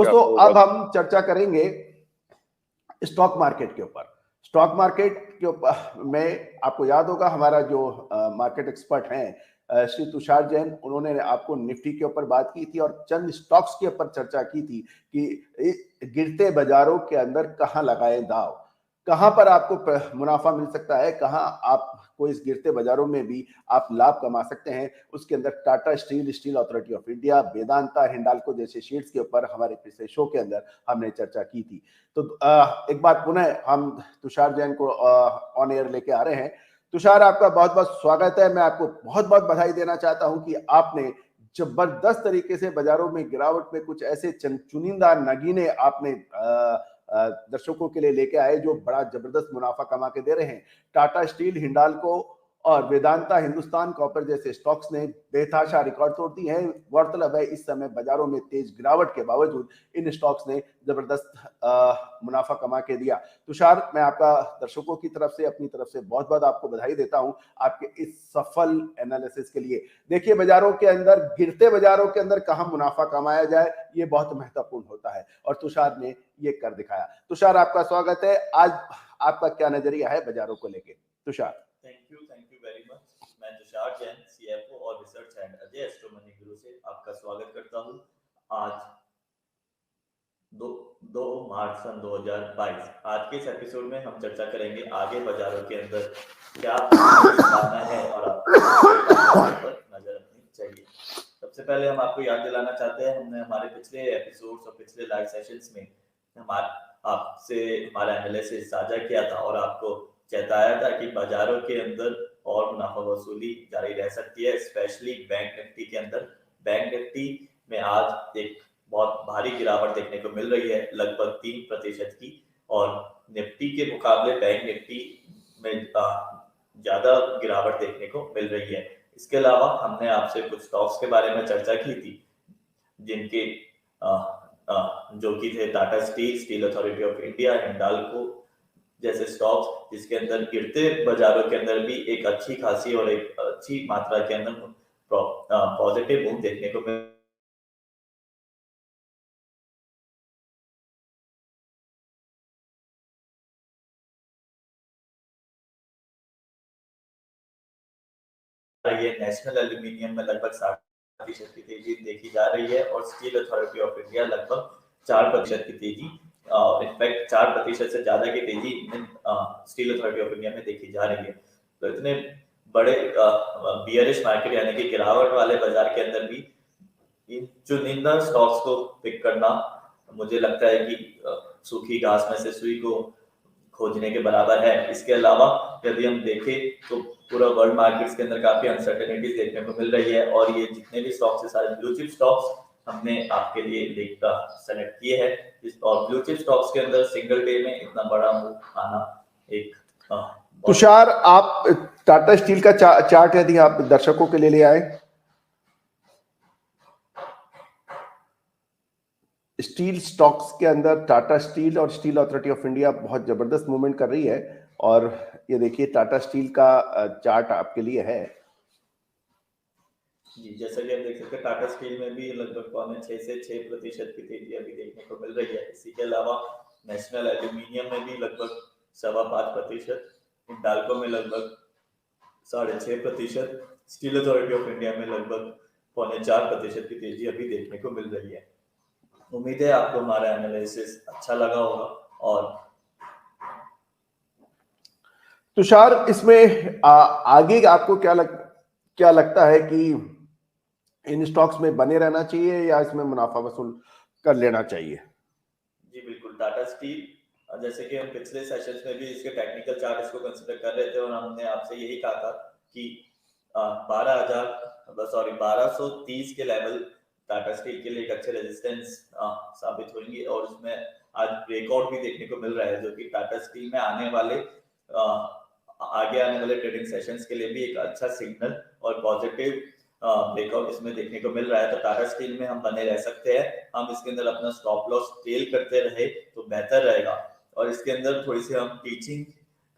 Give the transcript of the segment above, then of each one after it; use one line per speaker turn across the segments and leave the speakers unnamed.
दोस्तों अब हम चर्चा करेंगे स्टॉक मार्केट के ऊपर। स्टॉक मार्केट के ऊपर में आपको याद होगा हमारा जो मार्केट एक्सपर्ट हैं श्री तुषार जैन, उन्होंने आपको निफ्टी के ऊपर बात की थी और चंद स्टॉक्स के ऊपर चर्चा की थी कि गिरते बाजारों के अंदर कहां लगाए दाव, कहां पर आपको मुनाफा मिल सकता है, कहां आपको इस गिरते बाजारों में भी आप लाभ कमा सकते हैं। उसके अंदर Tata steel, steel authority of India, Vedanta, Hindalco जैसे शेयर्स के ऊपर हमारे पिछले शो के अंदर हमने चर्चा की थी। तो एक बार पुनः हम तुषार जैन को ऑन एयर लेके आ रहे हैं। तुषार, आपका बहुत बहुत स्वागत है। मैं आपको बहुत बहुत बधाई देना चाहता हूं कि आपने जबरदस्त तरीके से बाजारों में गिरावट में कुछ ऐसे चुनिंदा नगीने आपने दर्शकों के लिए लेके आए जो बड़ा जबरदस्त मुनाफा कमा के दे रहे हैं। टाटा स्टील, हिंडाल्को और वेदांता हिंदुस्तान कॉपर जैसे स्टॉक्स ने बेतहाशा रिकॉर्ड तोड़ दी है। गौरतलब है इस समय बाजारों में तेज गिरावट के बावजूद इन स्टॉक्स ने जबरदस्त मुनाफा कमा के दिया। तुषार, मैं आपका दर्शकों की तरफ से, अपनी तरफ से बहुत बहुत आपको बधाई देता हूं आपके इस सफल एनालिसिस के लिए। देखिए, बाजारों के अंदर, गिरते बाजारों के अंदर कहां मुनाफा कमाया जाए, ये बहुत महत्वपूर्ण होता है और तुषार ने ये कर दिखाया। तुषार, आपका स्वागत है। आज आपका क्या नजरिया है बाजारों को लेके? Tushar.
Thank you very much. मैं तुषार जैन, सीएफओ और research head Ajay astro money गुरु से आपका स्वागत करता हूं। आज 2 मार्च सन 2022। आज के इस एपिसोड में हम चर्चा करेंगे आगे बाजारों के अंदर क्या संभावना है और आपको नजर रखनी चाहिए। सबसे पहले हम आपको याद दिलाना चाहते हैं, हमने हमारे पिछले एपिसोड्स और पिछले लाइव सेशंस में आपसे हमारा एनालिसिस साझा किया था और आपको चेताया था कि बाजारों के अंदर और मुनाफा वसूली जारी रह सकती है, स्पेशली बैंक निफ्टी के अंदर। बैंक निफ्टी में आज एक बहुत भारी गिरावट देखने को मिल रही है, लगभग 3% की, और निफ्टी के मुकाबले बैंक निफ्टी में ज्यादा गिरावट देखने को मिल रही है। इसके अलावा हमने आपसे कुछ स्टॉक्स के बारे में चर्चा की थी जिनके जो कि थे Tata steel, steel authority of India, Hindalco जैसे स्टॉक्स, जिसके अंदर गिरते बाजारों के अंदर भी एक अच्छी खासी और एक अच्छी मात्रा के अंदर पॉजिटिव मूव देखने को मिल रही है। नेशनल एल्यूमिनियम में लगभग 60% की तेजी देखी जा रही है और स्टील अथॉरिटी ऑफ इंडिया लगभग 4% की तेजी, इनफैक्ट 4% से ज्यादा की तेजी स्टील अथॉरिटी ऑफ इंडिया में देखी जा रही है। तो इतने बड़े बियरिश मार्केट यानी कि गिरावट वाले बाजार के अंदर भी इन चुनिंदा स्टॉक्स को पिक करना मुझे लगता है कि सूखी घास में से सुई को खोजने के बराबर है। इसके अलावा यदि हम देखें तो पूरा वर्ल्ड मार्केट्स के अंदर काफी अनसर्टेनिटीज देखने को मिल रही है और ये जितने भी स्टॉक्स है सारे ब्लू चिप स्टॉक्स हमने आपके लिए सेलेक्ट किए हैं। और ब्लू चिप स्टॉक्स के अंदर सिंगल डे में इतना बड़ा मूव आना एक
तुषार, आप टाटा स्टील का चार्ट यदि आप दर्शकों के लिए ले आए। स्टील स्टॉक्स के अंदर टाटा स्टील और स्टील अथॉरिटी ऑफ इंडिया बहुत जबरदस्त मूवमेंट कर रही है और ये देखिए टाटा स्टील का चार्ट आपके लिए है
जी। जैसा कि आप देख सकते हैं टाटा स्टील में भी लगभग 5.6 से 6% की तेजी अभी देखने को मिल रही है। इसी के अलावा नेशनल एल्यूमिनियम में भी लगभग 5.25%, हिंडाल्को में लगभग 6.5%, स्टील अथॉरिटी ऑफ इंडिया में लगभग 4.25% की तेजी अभी देखने को मिल रही है। उम्मीद है आपको हमारा एनालिसिस अच्छा लगा होगा। और
तुषार, इसमें आगे आपको क्या लगता है कि इन स्टॉक्स में बने रहना चाहिए या इसमें मुनाफा वसूल कर लेना चाहिए?
जी बिल्कुल, टाटा स्टील जैसे कि हम पिछले सेशंस में भी इसके टेक्निकल चार्ट इसको कंसीडर कर रहे थे और हमने आपसे यही कहा था कि 1230 के लेवल टाटा स्टील के लिए एक अच्छे रेजिस्टेंस साबित होंगे और उसमें आज ब्रेकआउट भी देखने को मिल रहा है, जो कि टाटा स्टील में आगे आने वाले ट्रेडिंग सेशंस के लिए भी एक अच्छा सिग्नल और पॉजिटिव ब्रेकआउट इसमें देखने को मिल रहा है। तो टाटा स्टील में हम बने रह सकते हैं। हम इसके अंदर अपना स्टॉप लॉस टेल करते रहे तो बेहतर रहेगा और इसके अंदर थोड़ी सी हम टीचिंग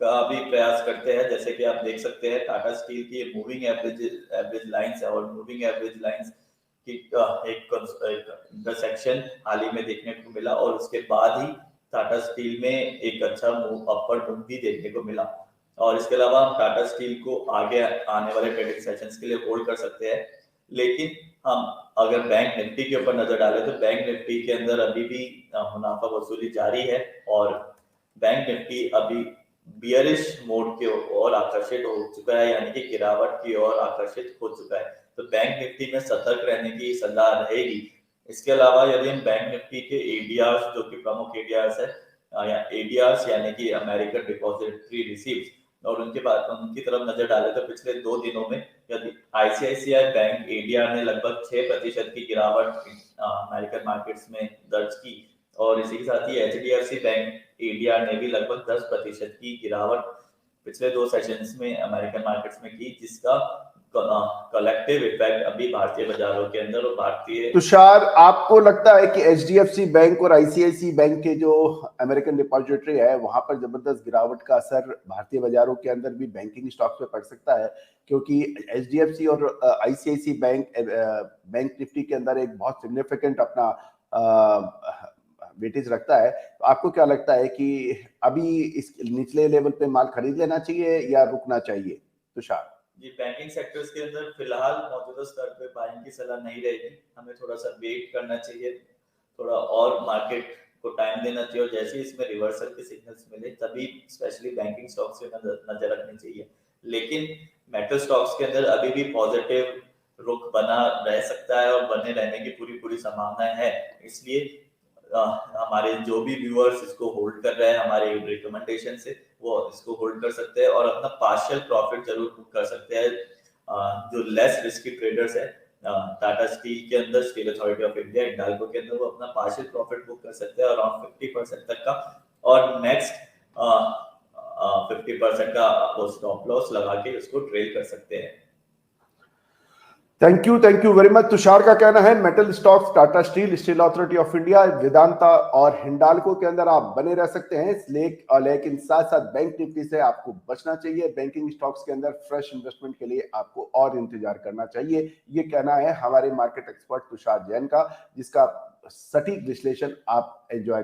का भी प्रयास करते हैं। जैसे कि आप देख सकते हैं टाटा स्टील की मूविंग एवरेज लाइंस है और मूविंग एवरेज लाइंस कि एक इंटरसेक्शन हाल ही में देखने को मिला और उसके बाद ही टाटा स्टील में एक अच्छा मूव, अपवर्ड मूव भी देखने को मिला। और इसके अलावा हम टाटा स्टील को आगे आने वाले ट्रेडिंग सेशंस के लिए होल्ड कर सकते हैं। लेकिन हम अगर बैंक निफ्टी के ऊपर नजर डालें तो बैंक निफ्टी के अंदर अभी भी मुनाफा वसूली जारी है और बैंक निफ्टी अभी बियरिश मोड की ओर आकर्षित हो चुका है, यानी कि गिरावट की ओर आकर्षित हो चुका है। तो बैंक निफ्टी में सतर्क रहने की सलाह रहेगी। इसके अलावा यदि हम बैंक निफ्टी के एडीआर, जो कि प्रमुख एडीआर है, एडीआर यानी कि अमेरिकन डिपॉजिटरी रिसीप्ट, और उनके बाद उनकी तरफ नजर डाले तो पिछले 2 दिनों में यदि आईसीआईसीआई बैंक एडीआर ने लगभग 6% की गिरावट अमेरिकन मार्केट्स में दर्ज की और इसी के साथ ही एचडीएफसी बैंक एडीआर ने भी लगभग 10% की गिरावट पिछले 2 सेशंस में अमेरिकन मार्केट्स में की, जिसका कलेक्टिव इफेक्ट अभी भारतीय बाजारों के अंदर और भारतीय।
तुषार, आपको लगता है कि एचडीएफसी बैंक और आईसीआईसी बैंक के जो अमेरिकन डिपॉजिटरी है वहां पर जबरदस्त गिरावट का असर भारतीय बाजारों के अंदर भी बैंकिंग स्टॉक्स पे पड़ सकता है? क्योंकि एचडीएफसी और आईसीआईसी बैंक निफ्टी के अंदर एक बहुत सिग्निफिकेंट अपना वेटेज रखता है। तो आपको क्या लगता है कि अभी इस निचले लेवल पे माल खरीद लेना चाहिए या रुकना चाहिए? तुषार
जी, बैंकिंग सेक्टर्स के अंदर फिलहाल मौजूदा स्तर पे बाइंग की सलाह नहीं रहेगी। हमें थोड़ा सा वेट करना चाहिए, थोड़ा और मार्केट को टाइम देना चाहिए और जैसे इसमें रिवर्सल के सिग्नल्स मिले तभी स्पेशली बैंकिंग स्टॉक्स पे नजर रखनी चाहिए। लेकिन मेटल स्टॉक्स के अंदर अभी भी पॉजिटिव रुख बना रह सकता है और बने रहने की पूरी संभावना है। इसलिए हमारे जो भी व्यूअर्स इसको होल्ड कर रहे हैं हमारे रिकमेंडेशन से, वो इसको होल्ड कर सकते हैं और अपना पार्शियल प्रॉफिट जरूर बुक कर सकते हैं। जो लेस रिस्की ट्रेडर्स है टाटा स्टील के अंदर, steel authority of India, Hindalco के अंदर, वो अपना पार्शियल प्रॉफिट बुक कर सकते हैं अराउंड 50% तक का, और नेक्स्ट 50% का वो स्टॉप लॉस लगा के उसको ट्रेल कर सकते हैं।
Thank you very much. Tushar का कहना है metal stocks, Tata steel, steel authority of India, Vedanta और हिंडाल्को के अंदर आप बने रह सकते हैं, लेकिन साथ साथ बैंक निफ्टी से आपको बचना चाहिए। बैंकिंग स्टॉक्स के अंदर फ्रेश इन्वेस्टमेंट के लिए आपको और इंतजार करना चाहिए। ये कहना है हमारे मार्केट एक्सपर्ट तुषार जैन का, जिसका सटीक विश्लेषण आप एंजॉय